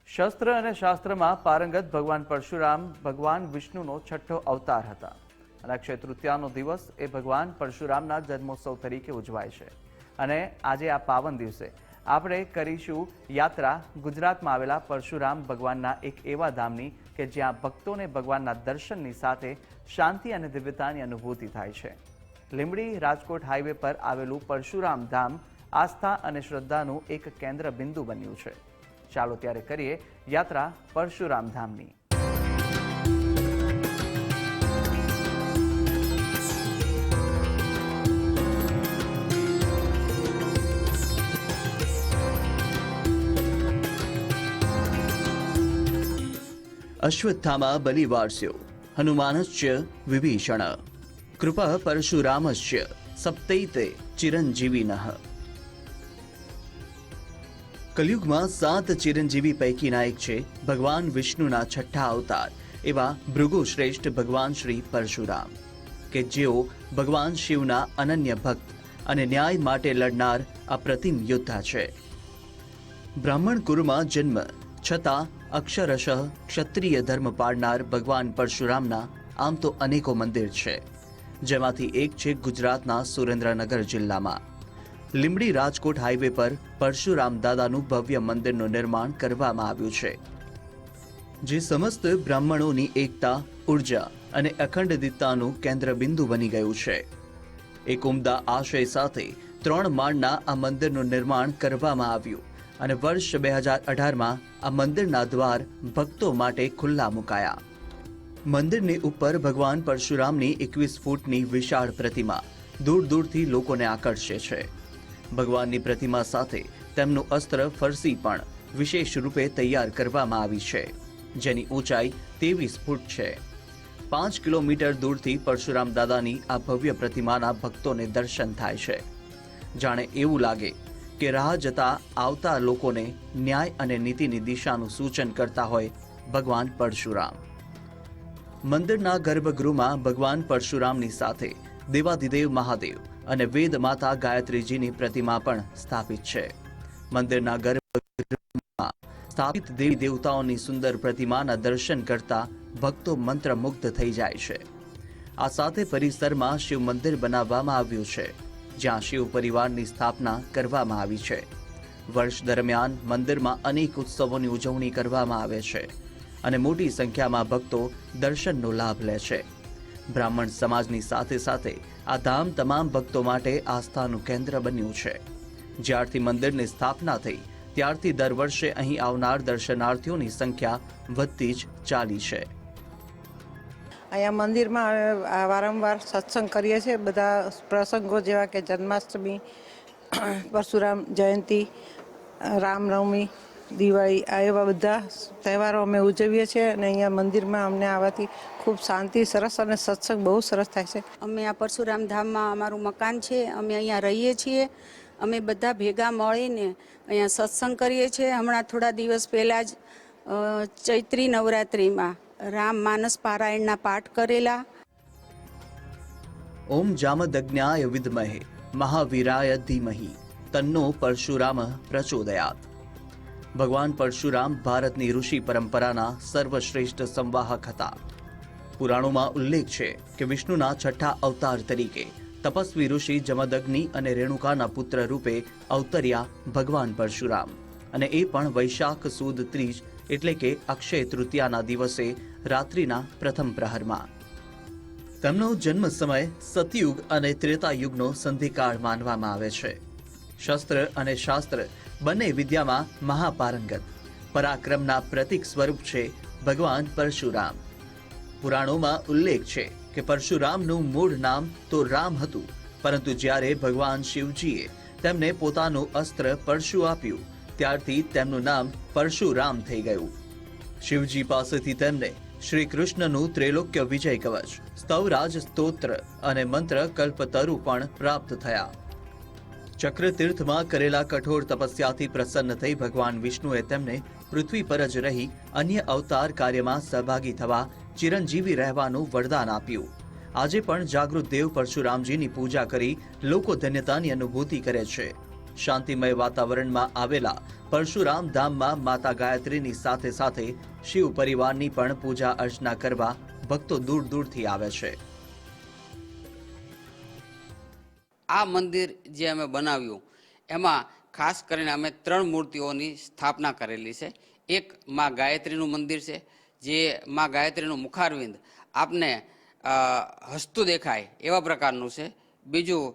શસ્ત્ર અને શાસ્ત્રમાં પારંગત ભગવાન પરશુરામ ભગવાન વિષ્ણુનો છઠ્ઠો અવતાર હતા અને અક્ષય તૃતીયાનો દિવસ એ ભગવાન પરશુરામના જન્મોત્સવ તરીકે ઉજવાય છે અને આજે આ પાવન દિવસે આપણે કરીશું યાત્રા ગુજરાતમાં આવેલા પરશુરામ ભગવાનના એક એવા ધામની કે જ્યાં ભક્તોને ભગવાનના દર્શનની સાથે શાંતિ અને દિવ્યતાની અનુભૂતિ થાય છે। લીંબડી રાજકોટ હાઈવે પર આવેલું પરશુરામ ધામ આસ્થા અને શ્રદ્ધાનું એક કેન્દ્ર બિંદુ બન્યું છે। ચાલો ત્યારે કરીએ યાત્રા પરશુરામ ધામની। અશ્વત્થામા બલિવાર્ષ્યો હનુમાનશ્ચ વિભીષણ કૃપા પરશુરામશ્ચ સપ્તૈતે ચિરંજીવિનઃ। કલયુગમાં 7 ચિરંજીવી પૈકીના એક છે ભગવાન વિષ્ણુના છઠ્ઠા અવતાર એવા ભૃગુ શ્રેષ્ઠ ભગવાન શ્રી પરશુરામ કે જેઓ ભગવાન શિવના અનન્ય ભક્ત અને ન્યાય માટે લડનાર અપ્રતિમ યોદ્ધા છે। બ્રાહ્મણ કુળમાં જન્મ છતાં અક્ષરશઃ ક્ષત્રિય ધર્મ પાળનાર ભગવાન પરશુરામના આમ તો અનેકો મંદિર છે, જેમાંથી એક છે ગુજરાતના સુરેન્દ્રનગર જિલ્લામાં લીંબડી રાજકોટ હાઈવે પર પરશુરામ દાદાનું ભવ્ય મંદિરનું નિર્માણ કરવામાં આવ્યું છે, જે સમસ્ત બ્રાહ્મણોની એકતા, ઉર્જા અને અખંડિતતાનું કેન્દ્ર બિંદુ બની ગયું છે। એક ઉમદા આશય સાથે 3 માળના આ મંદિરનું નિર્માણ કરવામાં આવ્યું અને વર્ષ 2018માં આ મંદિરના દ્વાર ભક્તો માટે ખુલ્લા મુકાયા। મંદિરની ઉપર ભગવાન પરશુરામની 21 ફૂટની વિશાળ પ્રતિમા દૂર દૂરથી લોકોને આકર્ષે છે। ભગવાનની પ્રતિમા સાથે તેમનું અસ્ત્ર ફરસી પણ વિશેષ રૂપે તૈયાર કરવામાં આવી છે, જેની ઊંચાઈ 23 ફૂટ છે। 5 કિલોમીટર દૂરથી પરશુરામ દાદાની આ ભવ્ય પ્રતિમાના ભક્તોને દર્શન થાય છે, જાણે એવું લાગે કે રાહ જતા આવતા લોકોને ન્યાય અને નીતિની દિશાનું સૂચન કરતા હોય ભગવાન પરશુરામ। મંદિરના ગર્ભગૃહમાં ભગવાન પરશુરામની સાથે દેવાધિદેવ મહાદેવ અને વેદ માતા ગાયત્રીજીની પ્રતિમા પણ સ્થાપિત છે। મંદિરના ગર્ભગૃહમાં સ્થાપિત દેવી દેવતાઓની સુંદર પ્રતિમાના દર્શન કરતા ભક્તો મંત્રમુગ્ધ થઈ જાય છે। આ સાથે પરિસરમાં શિવ મંદિર બનાવવામાં આવ્યું છે, જ્યાં શિવ પરિવારની સ્થાપના કરવામાં આવી છે। વર્ષ દરમિયાન મંદિરમાં અનેક ઉત્સવોની ઉજવણી કરવામાં આવે છે અને મોટી સંખ્યામાં ભક્તો દર્શનનો લાભ લે છે। બ્રાહ્મણ સમાજની સાથે સાથે આ ધામ તમામ ભક્તો માટે આસ્થાનું કેન્દ્ર બન્યું છે। જ્યારથી મંદિરની સ્થાપના થઈ ત્યારથી દર વર્ષે અહીં આવનાર દર્શનાર્થીઓની સંખ્યા વધતી જ ચાલી છે। અહીંયા મંદિરમાં વારંવાર સત્સંગ કરીએ છીએ। બધા પ્રસંગો જેવા કે જન્માષ્ટમી, પરશુરામ જયંતિ, રામનવમી, દિવાળી, આ એવા બધા તહેવારો અમે ઉજવીએ છીએ અને અહીંયા મંદિરમાં અમને આવવાથી ખૂબ શાંતિ, સરસ અને સત્સંગ બહુ સરસ થાય છે। અમે આ પરશુરામ ધામમાં અમારું મકાન છે, અમે અહીંયા રહીએ છીએ। અમે બધા ભેગા મળીને અહીંયા સત્સંગ કરીએ છીએ। હમણાં થોડા દિવસ પહેલાં જ ચૈત્રી નવરાત્રિમાં રામ માનસ પારાયણના પાઠ કરેલા। ઓમ જામદગ્ન્યાય વિદ્મહે મહાવીરાય ધીમહિ તન્નો પરશુરામ પ્રચોદયાત। ભગવાન પરશુરામ ભારતની ઋષિ પરંપરાના સર્વશ્રેષ્ઠ સંવાહક હતા। પુરાણોમાં ઉલ્લેખ છે કે વિષ્ણુના છઠ્ઠા અવતાર તરીકે તપસ્વી ઋષિ જમદગ્નિ અને રેણુકાના પુત્ર રૂપે અવતર્યા ભગવાન પરશુરામ, અને એ પણ વૈશાખ સુદ ત્રીજ એટલે કે અક્ષય તૃતીયાના દિવસે રાત્રિના પ્રથમ પ્રહરમાં। તેમનો જન્મ સમય સતયુગ અને ત્રેતાયુગનો સંધિકાળ માનવામાં આવે છે। શસ્ત્ર અને શાસ્ત્ર બંને વિદ્યામાં મહાપારંગત, પરાક્રમના પ્રતીક સ્વરૂપ છે ભગવાન પરશુરામ। પુરાણોમાં ઉલ્લેખ છે કે પરશુરામનું મૂળ નામ તો રામ હતું, પરંતુ જ્યારે ભગવાન શિવજીએ તેમને પોતાનું અસ્ત્ર પરશુ આપ્યું ત્યારથી તેમનું નામ પરશુરામ થઈ ગયું। શિવજી પાસેથી તેમને શ્રી કૃષ્ણનું ત્રૈલોક્ય વિજય કવચ, સ્તવરાજ સ્તોત્ર અને મંત્ર કલ્પતરુ પણ પ્રાપ્ત થયા। ચક્રતીર્થમાં કરેલા કઠોર તપસ્યાથી પ્રસન્ન થઈ ભગવાન વિષ્ણુએ તેમને પૃથ્વી પર જ રહી અન્ય અવતાર કાર્યમાં સહભાગી થવા, ચિરંજીવી રહેવાનું વરદાન આપ્યું। આજે પણ જાગૃત દેવ પરશુરામજીની પૂજા કરી લોકો ધન્યતાની અનુભૂતિ કરે છે। શાંતિમય વાતાવરણમાં આવેલા પરશુરામ ધામમાં માતા ગાયત્રીની સાથે સાથે શિવ પરિવારની પણ પૂજા અર્ચના કરવા ભક્તો દૂર દૂરથી આવે છે. આ મંદિર જે અમે બનાવ્યું એમાં ખાસ કરીને અમે 3 મૂર્તિઓની સ્થાપના કરેલી છે. એક માં ગાયત્રીનું મંદિર છે, જે માં ગાયત્રીનું મુખારવિંદ આપને હસતું દેખાય એવા પ્રકારનું છે. બીજું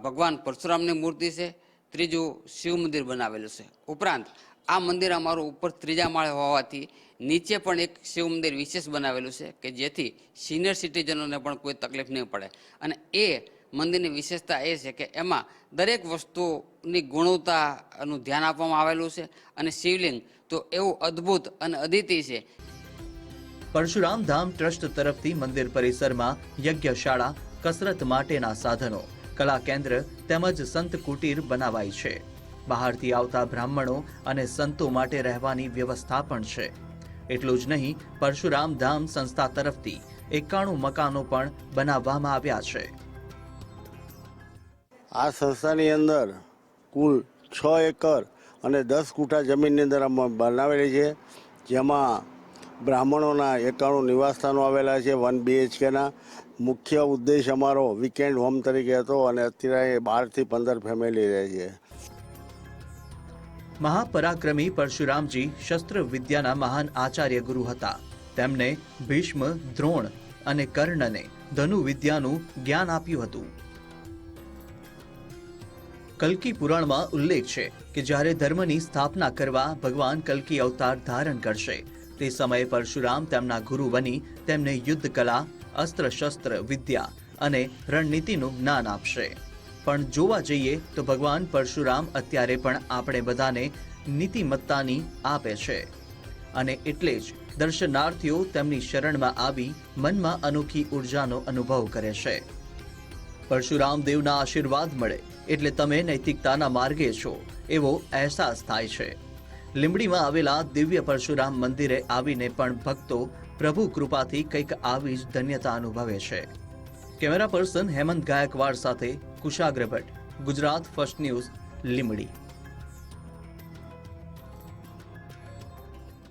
ભગવાન પરશુરામની મૂર્તિ છે. ત્રીજું શિવ મંદિર બનાવેલું છે. ઉપરાંત આ મંદિર અમારું ઉપર 3જા માળે હોવાથી નીચે પણ એક શિવ મંદિર વિશેષ બનાવેલું છે કે જેથી સિનિયર સિટીઝનોને પણ કોઈ તકલીફ નહીં પડે. અને એ મંદિરની વિશેષતા એ છે કે એમાં દરેક વસ્તુની ગુણવત્તાનું ધ્યાન આપવામાં આવેલું છે અને શિવલિંગ તો એવું અદ્ભુત અને અદ્વિતીય છે. પરશુરામ ધામ ટ્રસ્ટ તરફથી મંદિર પરિસરમાં યજ્ઞશાળા, કસરત માટેના સાધનો, કલા કેન્દ્ર તેમજ સંત કુટીર બનાવાઈ છે. બહારથી આવતા બ્રાહ્મણો અને સંતો માટે રહેવાની વ્યવસ્થા પણ છે. એટલું જ નહીં, પરશુરામ ધામ સંસ્થા તરફથી 91 મકાનો પણ બનાવવામાં આવ્યા છે. આ સંસ્થાની અંદર કુલ 6 એકર અને 10 ગુંઠા જમીનની અંદર બનાવેલી છે, જેમાં બ્રાહ્મણોના 91 નિવાસસ્થાનો આવેલા છે 1 BHKના. મુખ્ય ઉદ્દેશ અમારો વીકેન્ડ હોમ તરીકે હતો અને અત્યારે 12 થી 15 ફેમિલી રહે છે. મહાપરાક્રમી પરશુરામજી શસ્ત્ર વિદ્યાના મહાન આચાર્ય ગુરુ હતા. તેમને ભીષ્મ, દ્રોણ અને કર્ણને ધનુ વિદ્યાનું જ્ઞાન આપ્યું હતું. કલ્કી પુરાણમાં ઉલ્લેખ છે કે જ્યારે ધર્મની સ્થાપના કરવા ભગવાન કલ્કી અવતાર ધારણ કરશે તે સમયે પરશુરામ તેમના ગુરુ બની તેમને યુદ્ધ કલા, અસ્ત્ર શસ્ત્ર વિદ્યા અને રણનીતિનું જ્ઞાન આપશે. પણ જોવા જઈએ તો ભગવાન પરશુરામ અત્યારે પણ આપણે બધાને નીતિમત્તાની આપે છે અને એટલે જ દર્શનાર્થીઓ તેમની શરણમાં આવી મનમાં અનોખી ઉર્જાનો અનુભવ કરે છે. પરશુરામ દેવના આશીર્વાદ મળે એટલે તમે નૈતિકતાના માર્ગે છો એવો અહેસાસ થાય છે. લીંબડીમાં આવેલા દિવ્ય પરશુરામ મંદિરે આવીને પણ ભક્તો પ્રભુ કૃપાથી કંઈક આવી જ ધન્યતા અનુભવે છે. કેમેરા પર્સન હેમંત ગાયકવાડ સાથે કુશાગ્ર ભટ્ટ, ગુજરાત ફર્સ્ટ ન્યૂઝ, લીંબડી.